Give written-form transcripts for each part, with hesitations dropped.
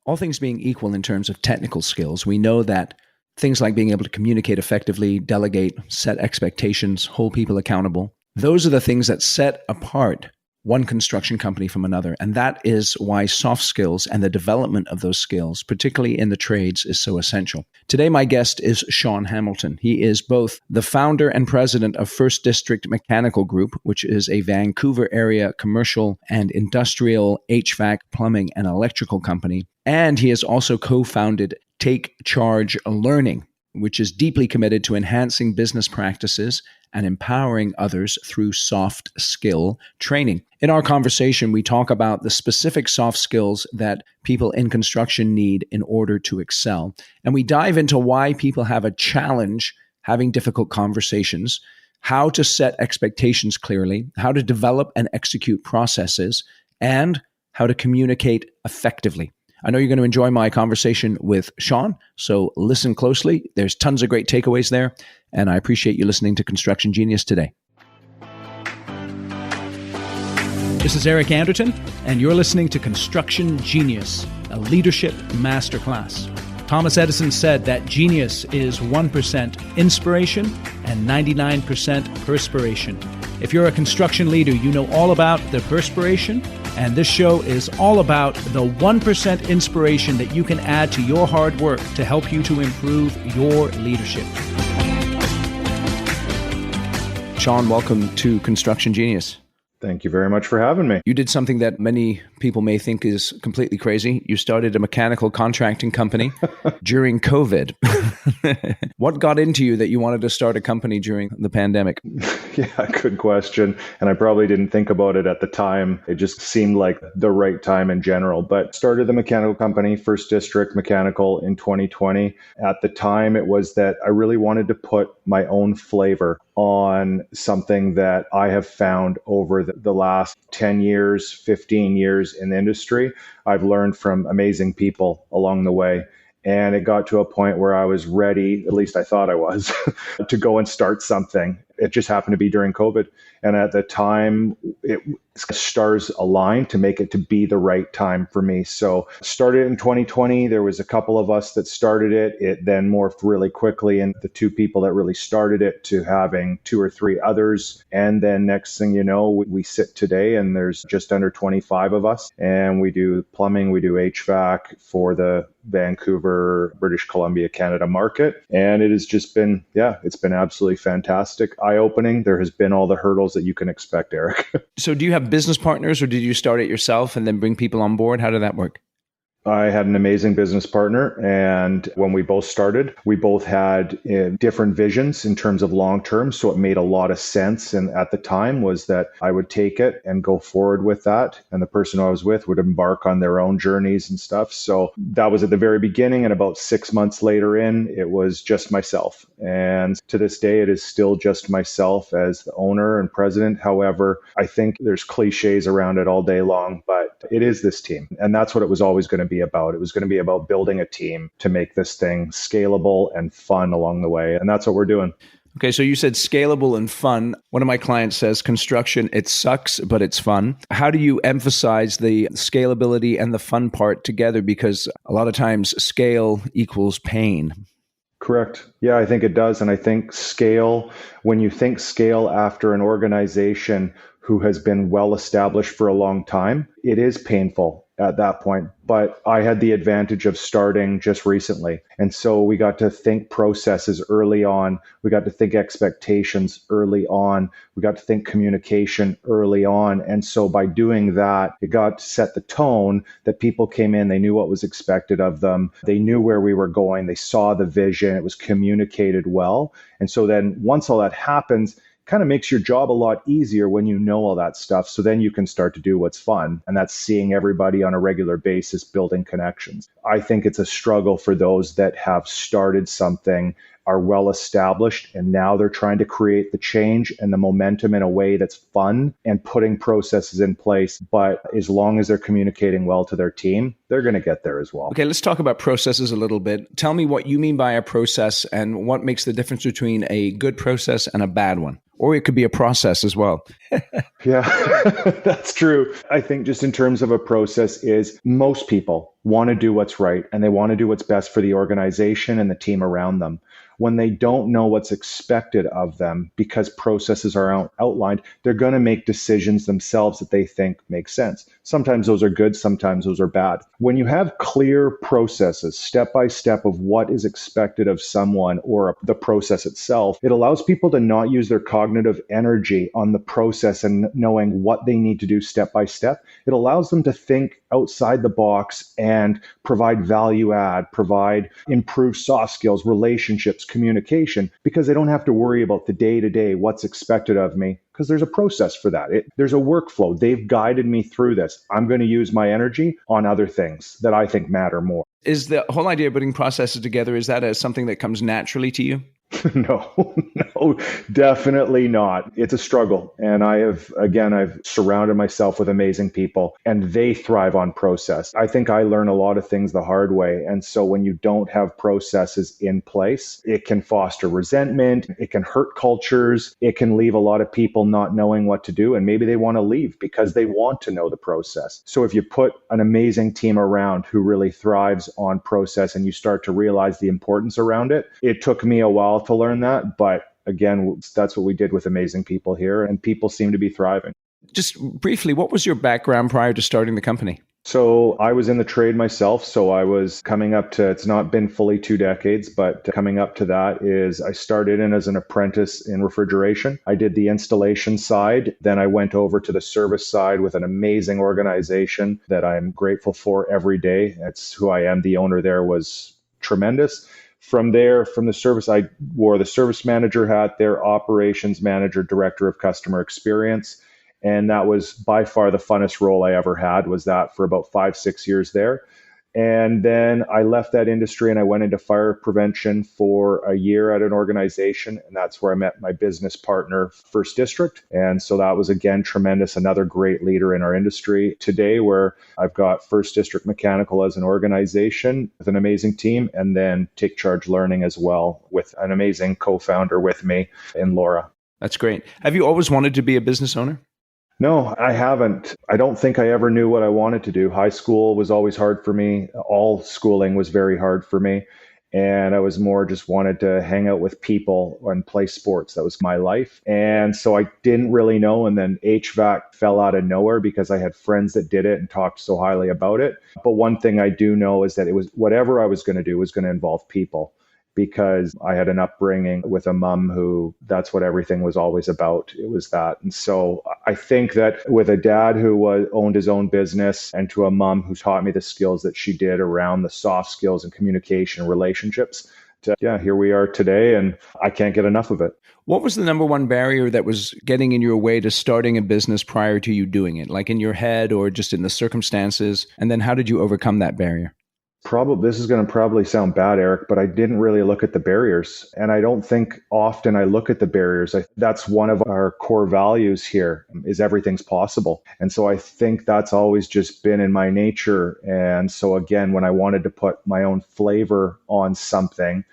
all things being equal in terms of technical skills, we know that things like being able to communicate effectively, delegate, set expectations, hold people accountable, those are the things that set apart one construction company from another. And that is why soft skills and the development of those skills, particularly in the trades, is so essential. Today, my guest is Sean Hamilton. He is both the founder and president of First District Mechanical Group, which is a Vancouver area commercial and industrial HVAC, plumbing, and electrical company. And he has also co-founded Take Charge Learning, which is deeply committed to enhancing business practices and empowering others through soft skill training. In our conversation, we talk about the specific soft skills that people in construction need in order to excel. And we dive into why people have a challenge having difficult conversations, how to set expectations clearly, how to develop and execute processes, and how to communicate effectively. I know you're going to enjoy my conversation with Sean, so listen closely. There's tons of great takeaways there, and I appreciate you listening to Construction Genius today. This is Eric Anderton, and you're listening to Construction Genius, a leadership masterclass. Thomas Edison said that genius is 1% inspiration and 99% perspiration. If you're a construction leader, you know all about the perspiration, and this show is all about the 1% inspiration that you can add to your hard work to help you to improve your leadership. Sean, welcome to Construction Genius. Thank you very much for having me. You did something that many people may think is completely crazy. You started a mechanical contracting company during COVID. What got into you that you wanted to start a company during the pandemic? Yeah, good question. And I probably didn't think about it at the time. It just seemed like the right time in general. But started the mechanical company, First District Mechanical, in 2020. At the time, it was that I really wanted to put my own flavor on something that I have found over the last 10 years, 15 years in the industry. I've learned from amazing people along the way. And it got to a point where I was ready, at least I thought I was, to go and start something. It just happened to be during COVID. And at the time, stars aligned to make it to be the right time for me. So started in 2020. There was a couple of us that started it. It then morphed really quickly, and the two people that really started it to having 2 or 3 others. And then next thing you know, we sit today and there's just under 25 of us. And we do plumbing, we do HVAC for the Vancouver, British Columbia, Canada market. And it has just been, it's been absolutely fantastic. Eye-opening. There has been all the hurdles that you can expect, Eric. So do you have business partners, or did you start it yourself and then bring people on board? How did that work? I had an amazing business partner, and when we both started, we both had different visions in terms of long term. So it made a lot of sense. And at the time was that I would take it and go forward with that. And the person I was with would embark on their own journeys and stuff. So that was at the very beginning. And about 6 months later it was just myself. And to this day, it is still just myself as the owner and president. However, I think there's cliches around it all day long, but it is this team. And that's what it was always going to be about. It was going to be about building a team to make this thing scalable and fun along the way. And that's what we're doing. Okay, so you said scalable and fun. One of my clients says construction, it sucks, but it's fun. How do you emphasize the scalability and the fun part together? Because a lot of times scale equals pain. Correct. Yeah, I think it does. And I think scale, when you think scale after an organization who has been well established for a long time, it is painful at that point. But I had the advantage of starting just recently. And so we got to think processes early on. We got to think expectations early on. We got to think communication early on. And so by doing that, it got to set the tone that people came in, they knew what was expected of them. They knew where we were going. They saw the vision. It was communicated well. And so then once all that happens, kind of makes your job a lot easier when you know all that stuff. So then you can start to do what's fun. And that's seeing everybody on a regular basis, building connections. I think it's a struggle for those that have started something, are well established, and now they're trying to create the change and the momentum in a way that's fun and putting processes in place. But as long as they're communicating well to their team, they're going to get there as well. Okay, let's talk about processes a little bit. Tell me what you mean by a process and what makes the difference between a good process and a bad one. or it could be a process as well. Yeah, that's true. I think just in terms of a process is most people want to do what's right and they want to do what's best for the organization and the team around them. When they don't know what's expected of them because processes are outlined, they're going to make decisions themselves that they think make sense. Sometimes those are good, sometimes those are bad. When you have clear processes, step by step of what is expected of someone or the process itself, it allows people to not use their cognitive energy on the process and knowing what they need to do step by step. It allows them to think outside the box and provide value add, provide improved soft skills, relationships, communication, because they don't have to worry about the day-to-day, what's expected of me, because there's a process for that. There's a workflow. They've guided me through this. I'm going to use my energy on other things that I think matter more. Is the whole idea of putting processes together, is that something that comes naturally to you? No, definitely not. It's a struggle. And I've surrounded myself with amazing people and they thrive on process. I think I learn a lot of things the hard way. And so when you don't have processes in place, it can foster resentment. It can hurt cultures. It can leave a lot of people not knowing what to do. And maybe they want to leave because they want to know the process. So if you put an amazing team around who really thrives on process and you start to realize the importance around it, it took me a while to learn that. But again, that's what we did with amazing people here, and people seem to be thriving. Just briefly, what was your background prior to starting the company? So I was in the trade myself. So I was coming up to, it's not been fully 2 decades, but coming up to that is I started in as an apprentice in refrigeration. I did the installation side. Then I went over to the service side with an amazing organization that I'm grateful for every day. That's who I am. The owner there was tremendous. From there, from the service, I wore the service manager hat, their operations manager, director of customer experience. And that was by far the funnest role I ever had, was that for about 5-6 years there. And then I left that industry and I went into fire prevention for a year at an organization. And that's where I met my business partner, First District. And so that was, again, tremendous. Another great leader in our industry today, where I've got First District Mechanical as an organization with an amazing team, and then Take Charge Learning as well with an amazing co-founder with me in Laura. That's great. Have you always wanted to be a business owner? No, I haven't. I don't think I ever knew what I wanted to do. High school was always hard for me. All schooling was very hard for me. And I was more just wanted to hang out with people and play sports. That was my life. And so I didn't really know. And then HVAC fell out of nowhere because I had friends that did it and talked so highly about it. But one thing I do know is that it was whatever I was going to do was going to involve people, because I had an upbringing with a mom who that's what everything was always about. It was that. And so I think that with a dad who owned his own business and to a mom who taught me the skills that she did around the soft skills and communication relationships, here we are today, and I can't get enough of it. What was the number one barrier that was getting in your way to starting a business prior to you doing it, like in your head or just in the circumstances? And then how did you overcome that barrier? This is going to probably sound bad, Eric, but I didn't really look at the barriers. And I don't think often I look at the barriers. That's one of our core values here, is everything's possible. And so I think that's always just been in my nature. And so again, when I wanted to put my own flavor on something,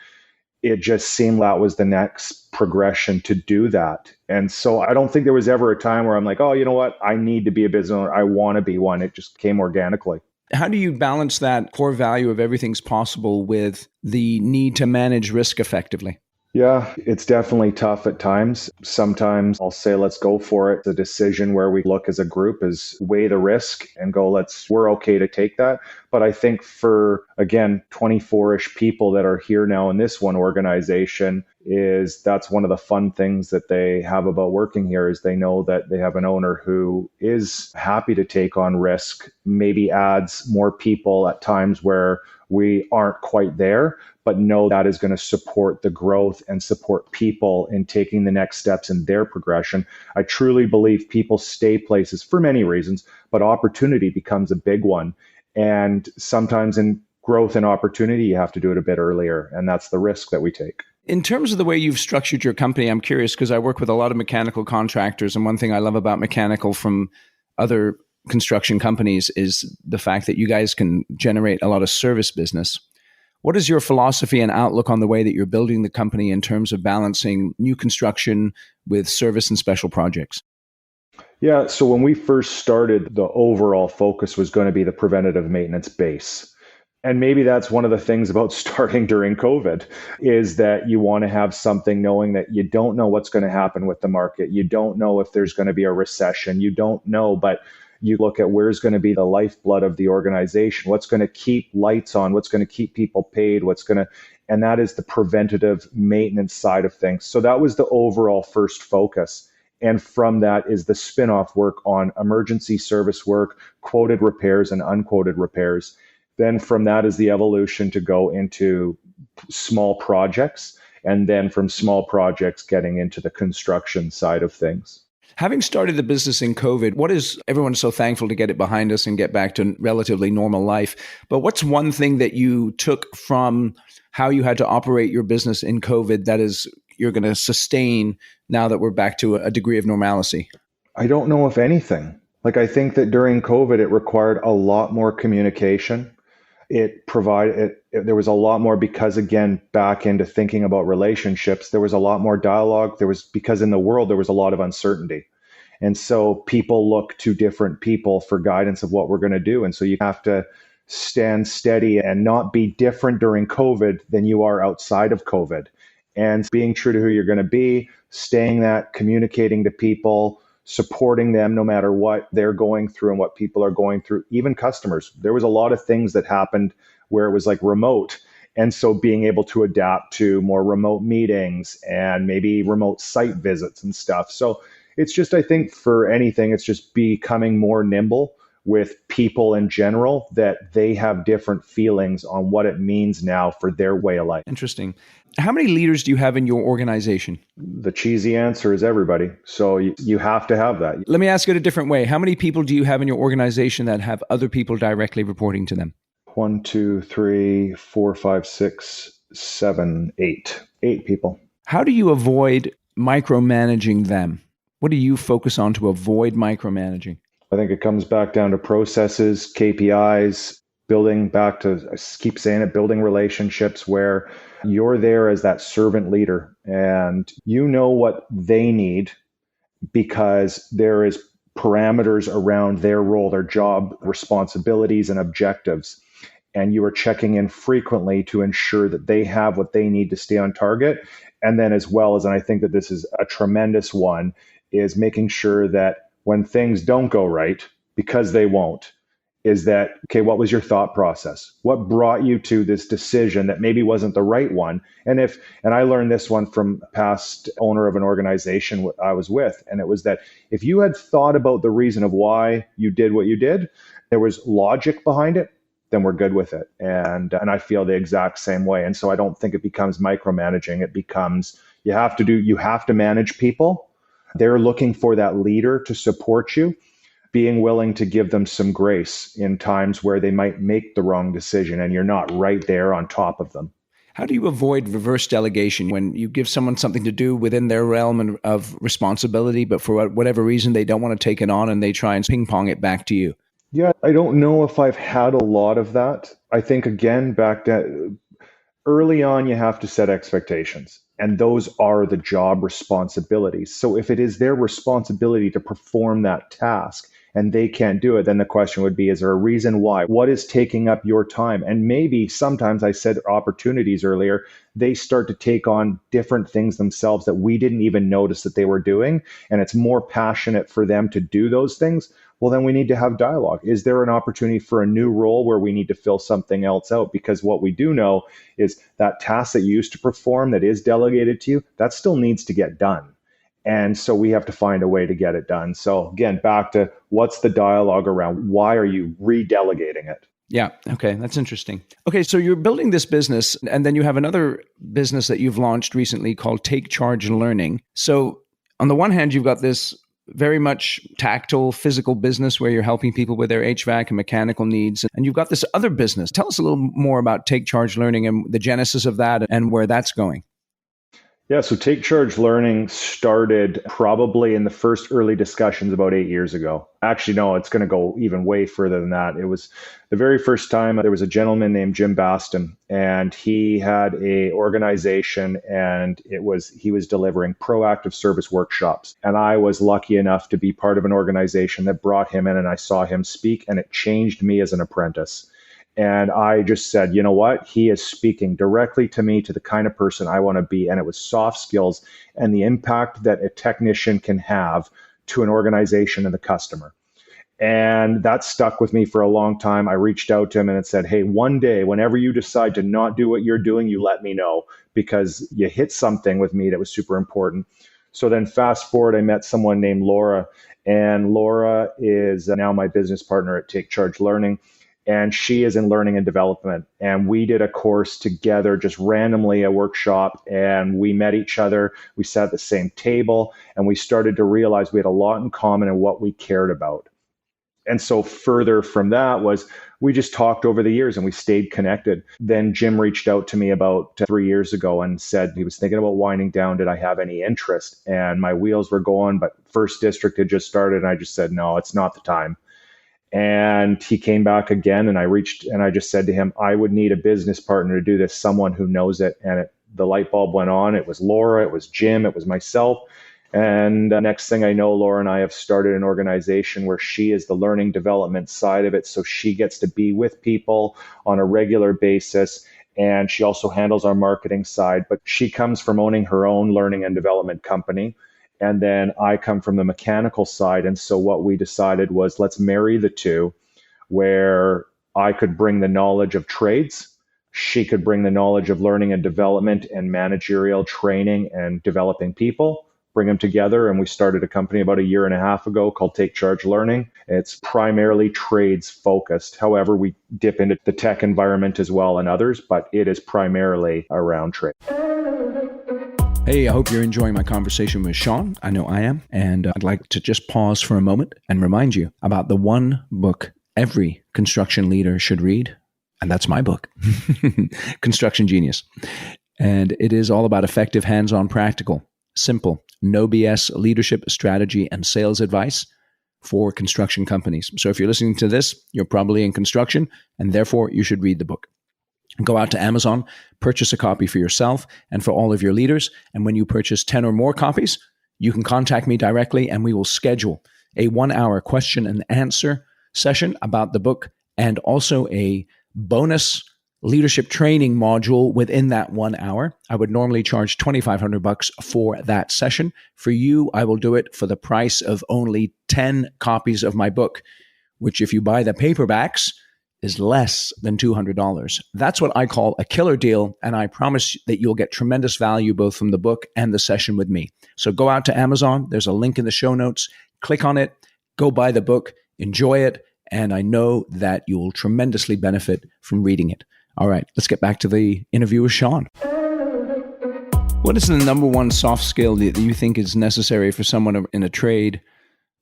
it just seemed that was the next progression to do that. And so I don't think there was ever a time where I'm like, oh, you know what? I need to be a business owner. I want to be one. It just came organically. How do you balance that core value of everything's possible with the need to manage risk effectively? Yeah, it's definitely tough at times. Sometimes I'll say, let's go for it. The decision where we look as a group is weigh the risk and go, we're okay to take that. But I think for, again, 24-ish people that are here now in this one organization, that's one of the fun things that they have about working here, is they know that they have an owner who is happy to take on risk, maybe adds more people at times where we aren't quite there, but know that is going to support the growth and support people in taking the next steps in their progression. I truly believe people stay places for many reasons, but opportunity becomes a big one. And sometimes in growth and opportunity, you have to do it a bit earlier. And that's the risk that we take. In terms of the way you've structured your company, I'm curious because I work with a lot of mechanical contractors. And one thing I love about mechanical from other construction companies is the fact that you guys can generate a lot of service business. What is your philosophy and outlook on the way that you're building the company in terms of balancing new construction with service and special projects? Yeah, so when we first started, the overall focus was going to be the preventative maintenance base. And maybe that's one of the things about starting during COVID is that you want to have something knowing that you don't know what's going to happen with the market. You don't know if there's going to be a recession. You don't know, but you look at where's going to be the lifeblood of the organization, what's going to keep lights on, what's going to keep people paid, and that is the preventative maintenance side of things. So that was the overall first focus. And from that is the spin-off work on emergency service work, quoted repairs and unquoted repairs. Then from that is the evolution to go into small projects, and then from small projects getting into the construction side of things. Having started the business in COVID, what is everyone's so thankful to get it behind us and get back to relatively normal life. But what's one thing that you took from how you had to operate your business in COVID that is you're going to sustain now that we're back to a degree of normalcy? I don't know if anything. I think that during COVID, it required a lot more communication. There was a lot more because, again, back into thinking about relationships, there was a lot more dialogue. Because in the world, there was a lot of uncertainty. And so people look to different people for guidance of what we're going to do. And so you have to stand steady and not be different during COVID than you are outside of COVID. And being true to who you're going to be, staying that, communicating to people, supporting them no matter what they're going through and what people are going through, even customers. There was a lot of things that happened where it was remote. And so being able to adapt to more remote meetings and maybe remote site visits and stuff. So it's just, I think for anything, it's just becoming more nimble with people in general, that they have different feelings on what it means now for their way of life. Interesting. How many leaders do you have in your organization? The cheesy answer is everybody. So you have to have that. Let me ask it a different way. How many people do you have in your organization that have other people directly reporting to them? 1, 2, 3, 4, 5, 6, 7, 8. 8 people. How do you avoid micromanaging them? What do you focus on to avoid micromanaging? I think it comes back down to processes, KPIs, building back to, I keep saying it, building relationships where you're there as that servant leader and you know what they need because there is parameters around their role, their job responsibilities and objectives. And you are checking in frequently to ensure that they have what they need to stay on target. And then as well as, and I think that this is a tremendous one, is making sure that when things don't go right, because they won't, is that, okay, what was your thought process? What brought you to this decision that maybe wasn't the right one? And I learned this one from a past owner of an organization I was with, and it was that if you had thought about the reason of why you did what you did, there was logic behind it, then we're good with it. And I feel the exact same way. And so I don't think it becomes micromanaging. It becomes, you have to manage people. They're looking for that leader to support you, being willing to give them some grace in times where they might make the wrong decision and you're not right there on top of them. How do you avoid reverse delegation when you give someone something to do within their realm of responsibility, but for whatever reason, they don't want to take it on and they try and ping pong it back to you? Yeah, I don't know if I've had a lot of that. I think, again, back to early on, you have to set expectations. And those are the job responsibilities. So if it is their responsibility to perform that task and they can't do it, then the question would be, is there a reason why? What is taking up your time? And maybe sometimes, I said opportunities earlier, they start to take on different things themselves that we didn't even notice that they were doing. And it's more passionate for them to do those things. Well, then we need to have dialogue. Is there an opportunity for a new role where we need to fill something else out? Because what we do know is that task that you used to perform that is delegated to you, that still needs to get done. And so we have to find a way to get it done. So again, back to what's the dialogue around why are you redelegating it? Yeah. Okay. That's interesting. Okay. So you're building this business and then you have another business that you've launched recently called Take Charge Learning. So on the one hand, you've got this very much tactile, physical business where you're helping people with their HVAC and mechanical needs. And you've got this other business. Tell us a little more about Take Charge Learning and the genesis of that and where that's going. Yeah, so Take Charge Learning started probably in the first early discussions about 8 years ago. Actually, no, it's going to go even way further than that. It was the very first time there was a gentleman named Jim Baston, and he had a organization, and he was delivering proactive service workshops. And I was lucky enough to be part of an organization that brought him in, and I saw him speak, and it changed me as an apprentice. And I just said, you know what? He is speaking directly to me, to the kind of person I want to be. And it was soft skills and the impact that a technician can have to an organization and the customer. And that stuck with me for a long time. I reached out to him and it said, hey, one day, whenever you decide to not do what you're doing, you let me know because you hit something with me that was super important. So then fast forward, I met someone named Laura, and Laura is now my business partner at Take Charge Learning, and she is in learning and development. And we did a course together, just randomly, a workshop, and we met each other. We sat at the same table, and we started to realize we had a lot in common in what we cared about. And so further from that was we just talked over the years and we stayed connected. Then Jim reached out to me about 3 years ago and said he was thinking about winding down. Did I have any interest? And my wheels were going, but First District had just started. And I just said, no, it's not the time. And he came back again, and I just said to him, I would need a business partner to do this, someone who knows it. And the light bulb went on. It was Laura, it was Jim, it was myself. And next thing I know, Laura and I have started an organization where she is the learning development side of it. So she gets to be with people on a regular basis. And she also handles our marketing side, but she comes from owning her own learning and development company. And then I come from the mechanical side. And so what we decided was let's marry the two, where I could bring the knowledge of trades. She could bring the knowledge of learning and development and managerial training and developing people, bring them together. And we started a company about a year and a half ago called Take Charge Learning. It's primarily trades focused. However, we dip into the tech environment as well and others, but it is primarily around trade. Hey, I hope you're enjoying my conversation with Sean. I know I am. And I'd like to just pause for a moment and remind you about the one book every construction leader should read. And that's my book, Construction Genius. And it is all about effective, hands-on, practical, simple, no BS leadership strategy and sales advice for construction companies. So if you're listening to this, you're probably in construction, and therefore you should read the book. Go out to Amazon, purchase a copy for yourself and for all of your leaders. And when you purchase 10 or more copies, you can contact me directly and we will schedule a 1-hour question and answer session about the book and also a bonus leadership training module within that 1 hour. I would normally charge $2,500 for that session. For you, I will do it for the price of only 10 copies of my book, which if you buy the paperbacks, is less than $200. That's what I call a killer deal, and I promise that you'll get tremendous value both from the book and the session with me. So go out to Amazon. There's a link in the show notes. Click on it. Go buy the book. Enjoy it. And I know that you'll tremendously benefit from reading it. All right, let's get back to the interview with Sean. What is the number one soft skill that you think is necessary for someone in a trade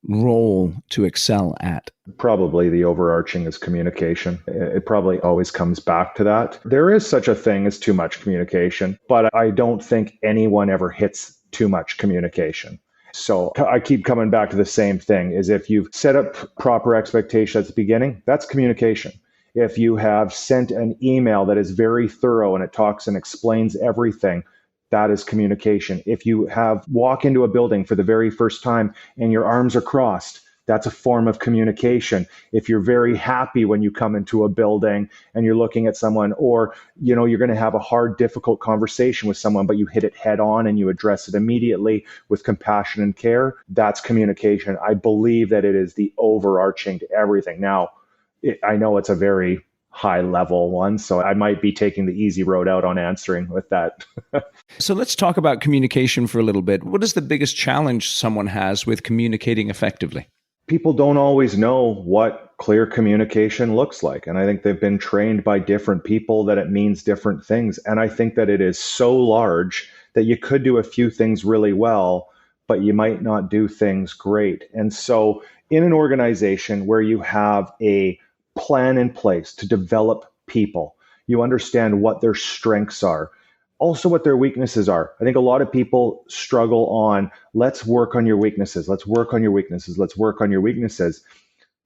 role to excel at? Probably the overarching is communication. It probably always comes back to that. There is such a thing as too much communication, but I don't think anyone ever hits too much communication. So I keep coming back to the same thing, is if you've set up proper expectations at the beginning, that's communication. If you have sent an email that is very thorough and it talks and explains everything, that is communication. If you walk into a building for the very first time and your arms are crossed, that's a form of communication. If you're very happy when you come into a building and you're looking at someone, or you're going to have a hard, difficult conversation with someone, but you hit it head on and you address it immediately with compassion and care, that's communication. I believe that it is the overarching to everything. Now, I know it's a very high level one, so I might be taking the easy road out on answering with that. So let's talk about communication for a little bit. What is the biggest challenge someone has with communicating effectively? People don't always know what clear communication looks like. And I think they've been trained by different people that it means different things. And I think that it is so large that you could do a few things really well, but you might not do things great. And so in an organization where you have a plan in place to develop people, you understand what their strengths are. also what their weaknesses are. I think a lot of people struggle on, let's work on your weaknesses. Let's work on your weaknesses. Let's work on your weaknesses.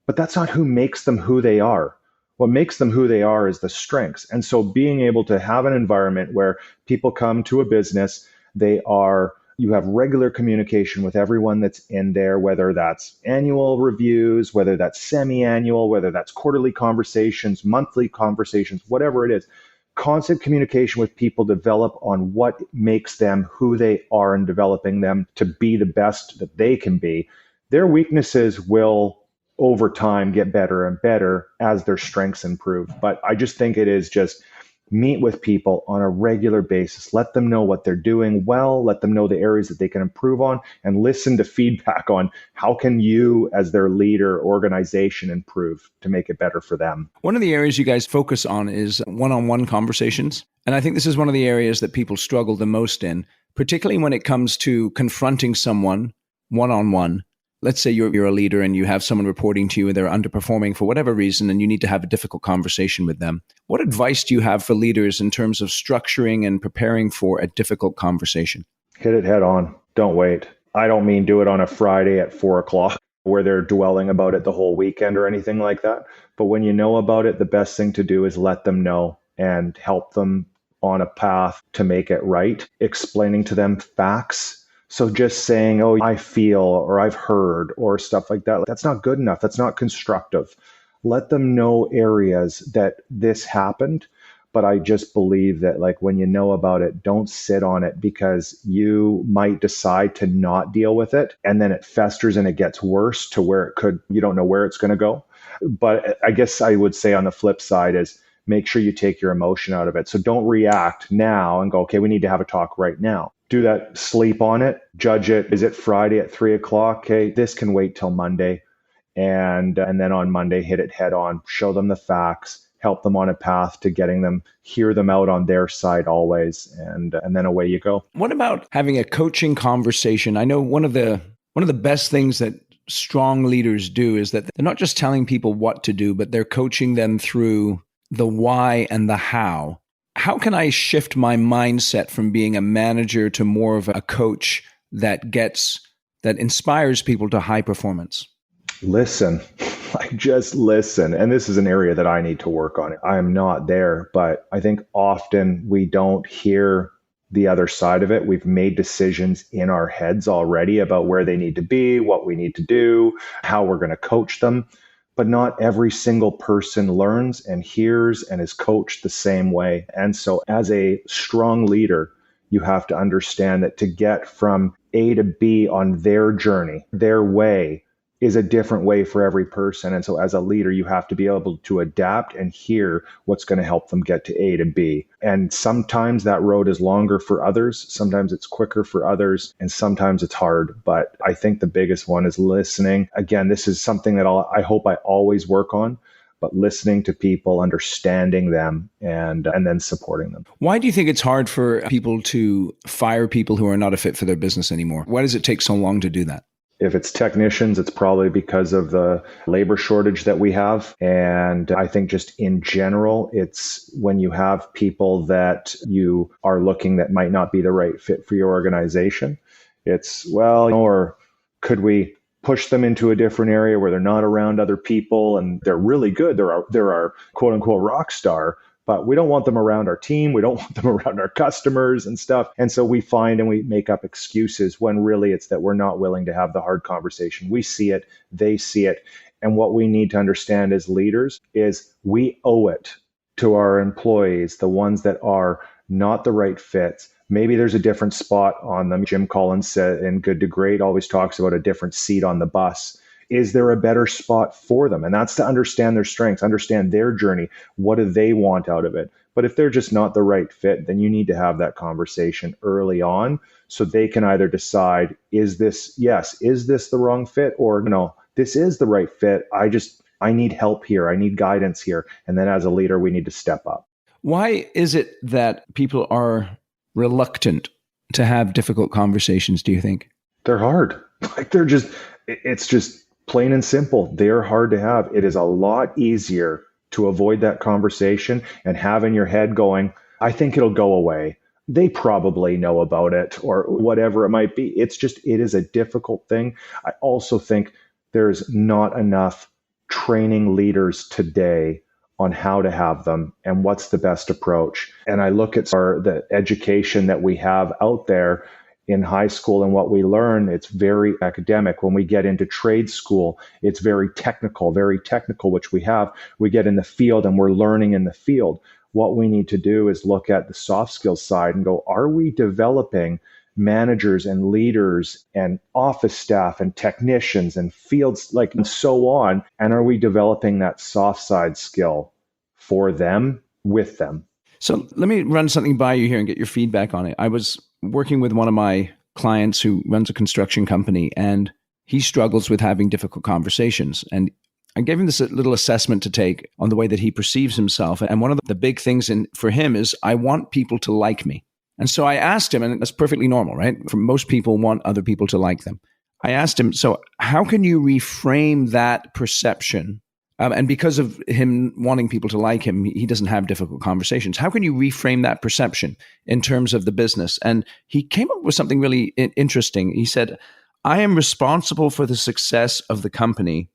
But that's not who makes them who they are. What makes them who they are is the strengths. And so being able to have an environment where people come to a business, you have regular communication with everyone that's in there, whether that's annual reviews, whether that's semi-annual, whether that's quarterly conversations, monthly conversations, whatever it is. Constant communication with people, develop on what makes them who they are and developing them to be the best that they can be. Their weaknesses will over time get better and better as their strengths improve. But I just think it is just meet with people on a regular basis. Let them know what they're doing well, let them know the areas that they can improve on, and listen to feedback on how can you as their leader organization improve to make it better for them. One of the areas you guys focus on is one-on-one conversations. And I think this is one of the areas that people struggle the most in, particularly when it comes to confronting someone one-on-one. Let's say you're a leader and you have someone reporting to you and they're underperforming for whatever reason, and you need to have a difficult conversation with them. What advice do you have for leaders in terms of structuring and preparing for a difficult conversation? Hit it head on. Don't wait. I don't mean do it on a Friday at 4:00 where they're dwelling about it the whole weekend or anything like that. But when you know about it, the best thing to do is let them know and help them on a path to make it right, explaining to them facts. So just saying, oh, I feel, or I've heard, or stuff like that, that's not good enough. That's not constructive. Let them know areas that this happened. But I just believe that like when you know about it, don't sit on it, because you might decide to not deal with it. And then it festers and it gets worse to where you don't know where it's going to go. But I guess I would say on the flip side is make sure you take your emotion out of it. So don't react now and go, okay, we need to have a talk right now. Do that, sleep on it, judge it. Is it Friday at 3:00? Okay, this can wait till Monday. And then on Monday, hit it head on, show them the facts, help them on a path to getting them, hear them out on their side always. And then away you go. What about having a coaching conversation? I know one of the best things that strong leaders do is that they're not just telling people what to do, but they're coaching them through the why and the how. How can I shift my mindset from being a manager to more of a coach that inspires people to high performance? Listen, like just listen. And this is an area that I need to work on. I am not there, but I think often we don't hear the other side of it. We've made decisions in our heads already about where they need to be, what we need to do, how we're going to coach them. But not every single person learns and hears and is coached the same way. And so as a strong leader, you have to understand that to get from A to B on their journey, their way, is a different way for every person. And so as a leader, you have to be able to adapt and hear what's going to help them get to A to B. And sometimes that road is longer for others. Sometimes it's quicker for others. And sometimes it's hard. But I think the biggest one is listening. Again, this is something that I hope I always work on, but listening to people, understanding them, and then supporting them. Why do you think it's hard for people to fire people who are not a fit for their business anymore? Why does it take so long to do that? If it's technicians, it's probably because of the labor shortage that we have. And I think just in general, it's when you have people that you are looking that might not be the right fit for your organization. It's, well, or could we push them into a different area where they're not around other people and they're really good. They're our quote unquote rock star, but we don't want them around our team. We don't want them around our customers and stuff. And so we find and we make up excuses when really it's that we're not willing to have the hard conversation. We see it, they see it. And what we need to understand as leaders is we owe it to our employees, the ones that are not the right fits. Maybe there's a different spot on them. Jim Collins said in Good to Great always talks about a different seat on the bus. Is there a better spot for them? And that's to understand their strengths, understand their journey. What do they want out of it? But if they're just not the right fit, then you need to have that conversation early on so they can either decide, is this the wrong fit? Or no, this is the right fit. I need help here. I need guidance here. And then as a leader, we need to step up. Why is it that people are reluctant to have difficult conversations, do you think? They're hard. It's just plain and simple. They're hard to have. It is a lot easier to avoid that conversation and have in your head going, I think it'll go away. they probably know about it or whatever it might be. It is a difficult thing. I also think there's not enough training leaders today on how to have them and what's the best approach. And I look at the education that we have out there in high school and what we learn, it's very academic. When we get into trade school, it's very technical, which we get in the field and we're learning in the field. What we need to do is look at the soft skills side and go, are we developing managers and leaders and office staff and technicians and fields and so on? And are we developing that soft side skill for them, with them? So let me run something by you here and get your feedback on it. I was working with one of my clients who runs a construction company, and he struggles with having difficult conversations. And I gave him this little assessment to take on the way that he perceives himself. And one of the big things for him is, I want people to like me. And so I asked him, and that's perfectly normal, right? For most people want other people to like them. I asked him, so how can you reframe that perception? And because of him wanting people to like him, he doesn't have difficult conversations. How can you reframe that perception in terms of the business? And he came up with something really interesting. He said, I am responsible for the success of the company.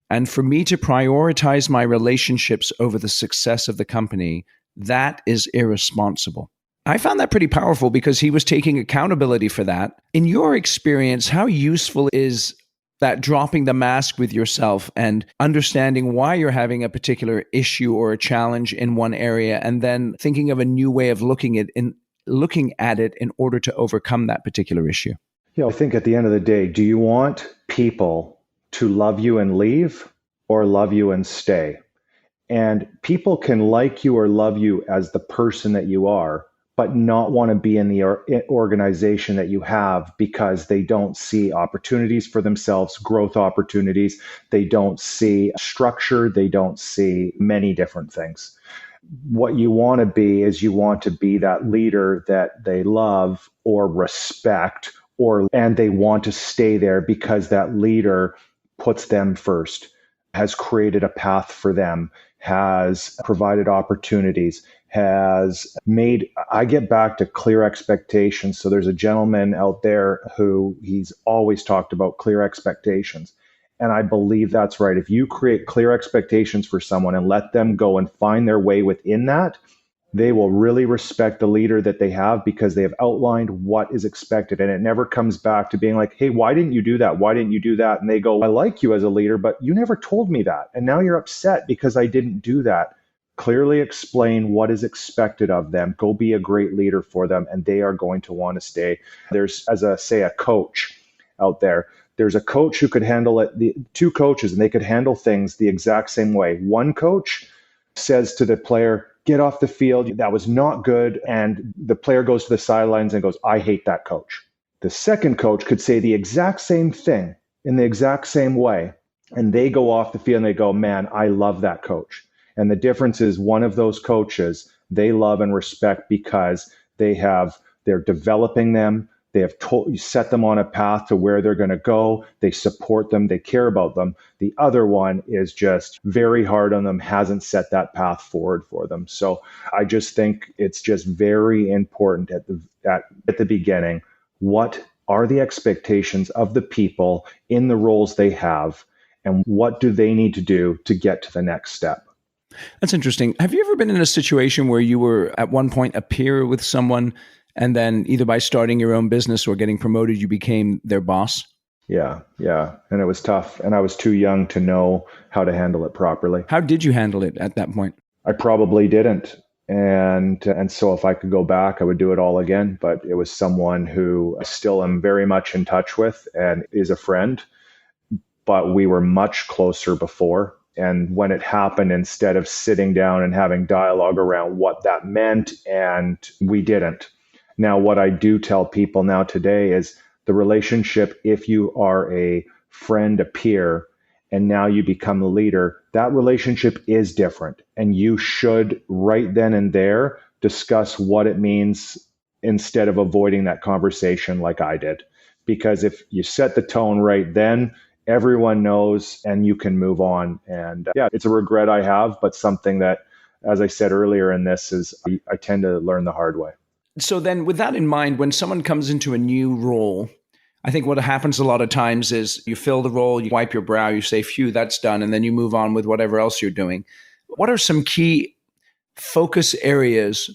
And for me to prioritize my relationships over the success of the company, that is irresponsible. I found that pretty powerful because he was taking accountability for that. In your experience, how useful is that dropping the mask with yourself and understanding why you're having a particular issue or a challenge in one area, and then thinking of a new way of looking at it in order to overcome that particular issue? I think at the end of the day, do you want people to love you and leave, or love you and stay? And people can like you or love you as the person that you are, but not want to be in the organization that you have because they don't see opportunities for themselves, growth opportunities. They don't see structure. They don't see many different things. What you want to be is you want to be that leader that they love or respect, and they want to stay there because that leader puts them first, has created a path for them, has provided opportunities, I get back to clear expectations. So there's a gentleman out there who he's always talked about clear expectations. And I believe that's right. If you create clear expectations for someone and let them go and find their way within that, they will really respect the leader that they have because they have outlined what is expected. And it never comes back to being like, hey, why didn't you do that? Why didn't you do that? And they go, I like you as a leader, but you never told me that. And now you're upset because I didn't do that. Clearly explain what is expected of them. Go be a great leader for them, and they are going to want to stay. There's, a coach out there. There's a coach who could handle it, two coaches, and they could handle things the exact same way. One coach says to the player, get off the field. That was not good. And the player goes to the sidelines and goes, I hate that coach. The second coach could say the exact same thing in the exact same way. And they go off the field and they go, man, I love that coach. And the difference is one of those coaches they love and respect because they're developing them. They have set them on a path to where they're going to go. They support them. They care about them. The other one is just very hard on them, hasn't set that path forward for them. So I just think it's just very important at the beginning. What are the expectations of the people in the roles they have, and what do they need to do to get to the next step? That's interesting. Have you ever been in a situation where you were at one point a peer with someone, and then either by starting your own business or getting promoted, you became their boss? Yeah. And it was tough. And I was too young to know how to handle it properly. How did you handle it at that point? I probably didn't. And so if I could go back, I would do it all again. But it was someone who I still am very much in touch with and is a friend. But we were much closer before. And when it happened, instead of sitting down and having dialogue around what that meant, and we didn't. Now, what I do tell people now today is the relationship, if you are a friend, a peer, and now you become a leader, that relationship is different. And you should right then and there discuss what it means instead of avoiding that conversation like I did. Because if you set the tone right then, everyone knows and you can move on. And it's a regret I have, but something that, as I said earlier in this, is I tend to learn the hard way. So then with that in mind, when someone comes into a new role, I think what happens a lot of times is you fill the role, you wipe your brow, you say, phew, that's done, and then you move on with whatever else you're doing. What are some key focus areas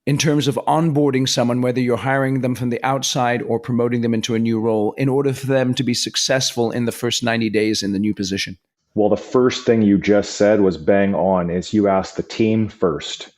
in terms of onboarding someone, whether you're hiring them from the outside or promoting them into a new role, in order for them to be successful in the first 90 days in the new position? Well, the first thing you just said was bang on, is you ask the team first.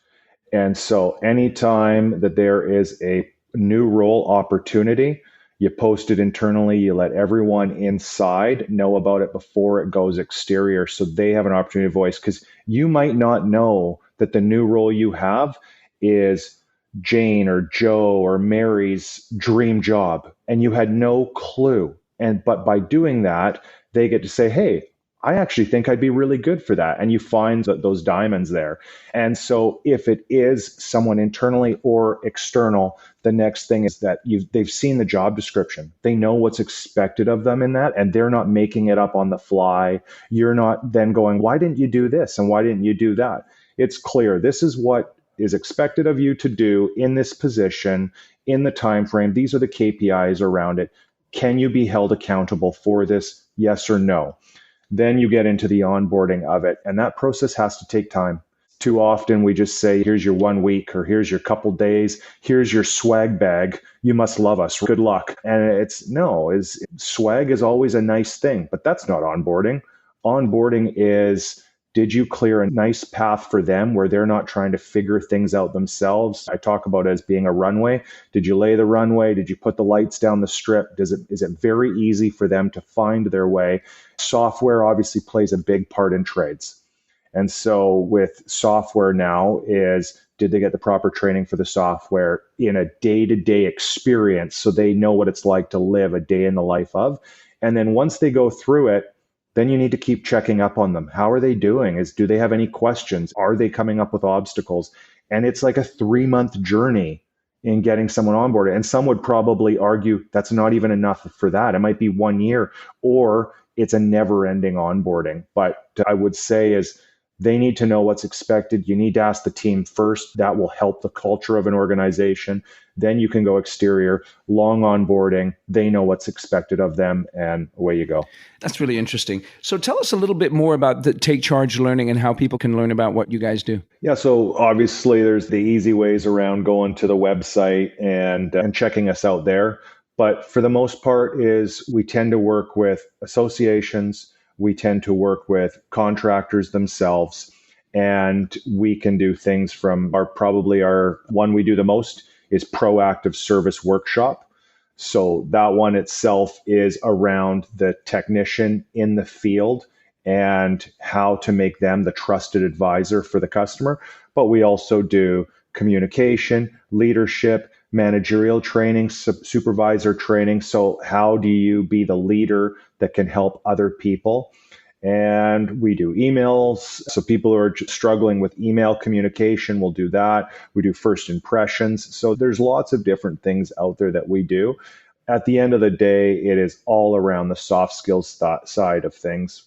And so anytime that there is a new role opportunity, you post it internally, you let everyone inside know about it before it goes exterior so they have an opportunity to voice, because you might not know that the new role you have is Jane or Joe or Mary's dream job and you had no clue. But by doing that, they get to say, hey, I actually think I'd be really good for that. And you find those diamonds there. And so if it is someone internally or external, the next thing is that they've seen the job description. They know what's expected of them in that, and they're not making it up on the fly. You're not then going, why didn't you do this? And why didn't you do that? It's clear. This is what is expected of you to do in this position, in the time frame. These are the KPIs around it. Can you be held accountable for this? Yes or no? Then you get into the onboarding of it. And that process has to take time. Too often we just say, here's your 1 week, or here's your couple days, here's your swag bag. You must love us. Good luck. And swag is always a nice thing, but that's not onboarding. Onboarding is, did you clear a nice path for them where they're not trying to figure things out themselves? I talk about it as being a runway. Did you lay the runway? Did you put the lights down the strip? Is it very easy for them to find their way? Software obviously plays a big part in trades. And so with software now is, did they get the proper training for the software in a day-to-day experience so they know what it's like to live a day in the life of? And then once they go through it, then you need to keep checking up on them. How are they doing? Do they have any questions? Are they coming up with obstacles? And it's like a 3-month journey in getting someone on board. And some would probably argue that's not even enough for that. It might be 1 year, or it's a never-ending onboarding. But I would say is, they need to know what's expected. You need to ask the team first. That will help the culture of an organization. Then you can go exterior, long onboarding. They know what's expected of them, and away you go. That's really interesting. So tell us a little bit more about the Take Charge Learning and how people can learn about what you guys do. Yeah, so obviously there's the easy ways around going to the website and checking us out there. But for the most part is we tend to work with associations. We tend to work with contractors themselves, and we can do things from our one we do the most is proactive service workshop. So that one itself is around the technician in the field and how to make them the trusted advisor for the customer. But we also do communication, leadership, managerial training, supervisor training. So how do you be the leader that can help other people? And we do emails. So people who are struggling with email communication, we'll do that. We do first impressions. So there's lots of different things out there that we do. At the end of the day, it is all around the soft skills side of things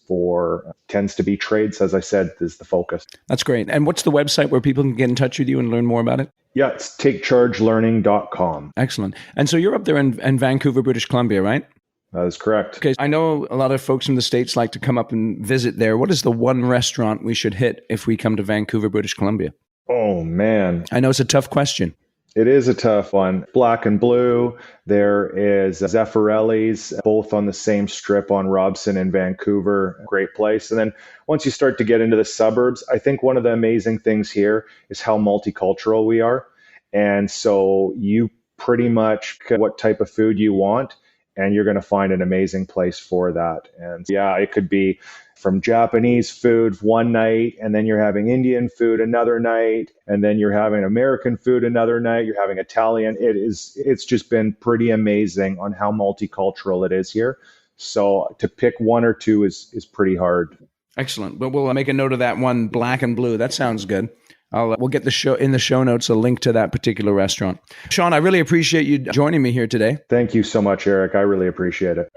tends to be trades, as I said, is the focus. That's great. And what's the website where people can get in touch with you and learn more about it? Yeah, it's takechargelearning.com. Excellent. And so you're up there in Vancouver, British Columbia, right? That is correct. Okay. I know a lot of folks from the States like to come up and visit there. What is the one restaurant we should hit if we come to Vancouver, British Columbia? Oh, man. I know it's a tough question. It is a tough one. Black and Blue. There is Zeffirelli's, both on the same strip on Robson in Vancouver. Great place. And then once you start to get into the suburbs, I think one of the amazing things here is how multicultural we are. And so you pretty much get what type of food you want, and you're going to find an amazing place for that. And yeah, it could be from Japanese food one night, and then you're having Indian food another night, and then you're having American food another night, you're having Italian. It's just been pretty amazing on how multicultural it is here. So to pick one or two is pretty hard. Excellent. But we'll make a note of that one, Black and Blue. That sounds good. We'll get in the show notes a link to that particular restaurant. Sean, I really appreciate you joining me here today. Thank you so much, Eric. I really appreciate it.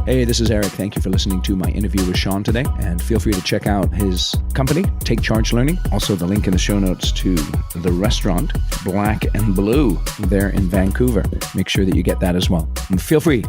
Hey, this is Eric. Thank you for listening to my interview with Sean today. And feel free to check out his company, Take Charge Learning. Also, the link in the show notes to the restaurant, Black and Blue, there in Vancouver. Make sure that you get that as well. And feel free